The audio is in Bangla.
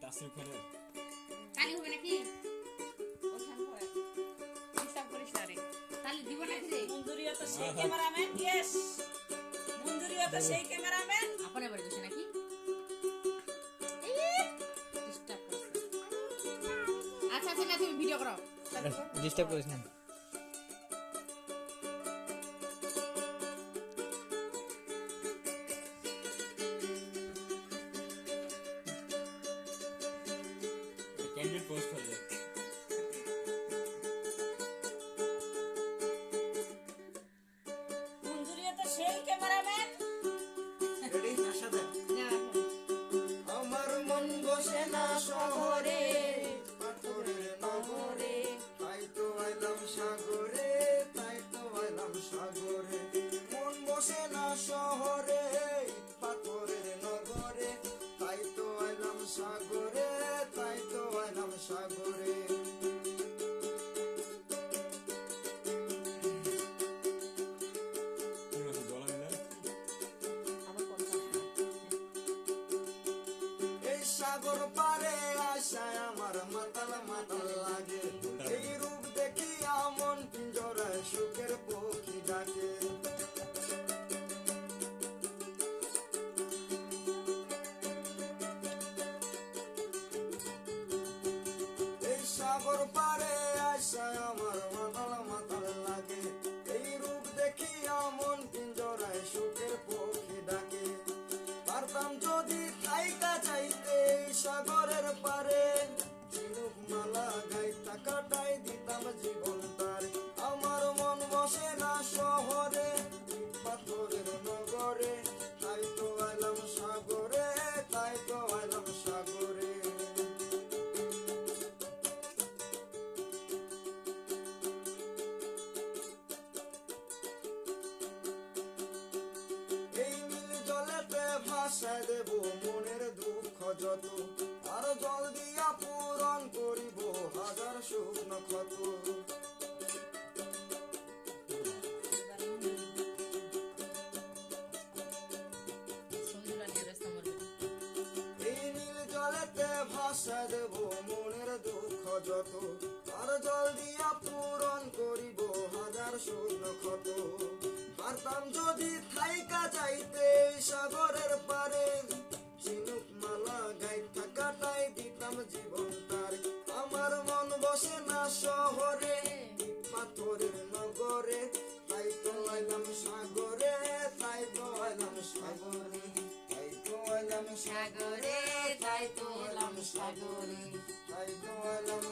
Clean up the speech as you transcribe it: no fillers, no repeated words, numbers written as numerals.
তাসিম খানের কালি হবে নাকি ওখান হয় হিসাব করিস না রে তাহলে দিব নাকি রে মঞ্জুরিয়া তো সেই ক্যামেরাম্যান ইয়েস মঞ্জুরিয়া তো সেই ক্যামেরাম্যান আপনে বাড়ি বসে নাকি ডিস্টার্ব করছ আচ্ছা আচ্ছা না তুমি ভিডিও করো ডিস্টার্ব করিস না ক্যান্ডিড পোস্ট হয়ে যায় মঞ্জুরিয়া তো সেই ক্যামেরাম্যান রেডি আশা দেন না আমার মন বসে না শহরে পাথরের নগরে তাই তো আইলাম সাগরে তাই তো আইলাম সাগরে মন বসে না শহরে পাথরের নগরে তাই তো আইলাম সাগরে তাই তো আইলাম সাগরে কি হচ্ছে জলা মিলা আমার কথা এই সাগর পারে আশায় আমার মাতাল মাতাল লাগে এই রূপ দেখি আমন পিঞ্জরায় সুখের পক্ষী ডাকে এই সাগর পারে আশায় আমার মাতাল মাতাল লাগে এই রূপ দেখি আমন পিঞ্জরায় সুখের পক্ষী ডাকে পারতাম যদি থাইকা চাইতে এই সাগরের পারে ঝিনুক মালা গাইতা কাটাই দিতাম জীবন তার আমার মন বসে না শহরে পাথরের নগরে তাই তো আইলাম সাগরে তাই তো আইলাম সাগরে এই নীল জলেতে ভাষায় দেব মনের দুঃখ যত আর জল দিয়া পূরণ করিব হাজার শুকনো ক্ষত সঞ্জুরা নিয়ে ব্যস্ত মরবে এই নীল জলেতে ভাষায় দেব মনের দুঃখ যত আর জল দিয়া পূরণ করিব হাজার শুকনো ক্ষত পারতাম যদি থাইকা যাইতে এই সাগরের পারে ঝিনুক মালা গাইতা কাটাই দিতাম জীবন তার আমার মন বসে না শহরে পাথরের নগরে তাই তো আইলাম সাগরে তাই তো আইলাম সাগরে তাই তো আইলাম সাগরে তাই তো এলাম সাগরে তাই তো আইলাম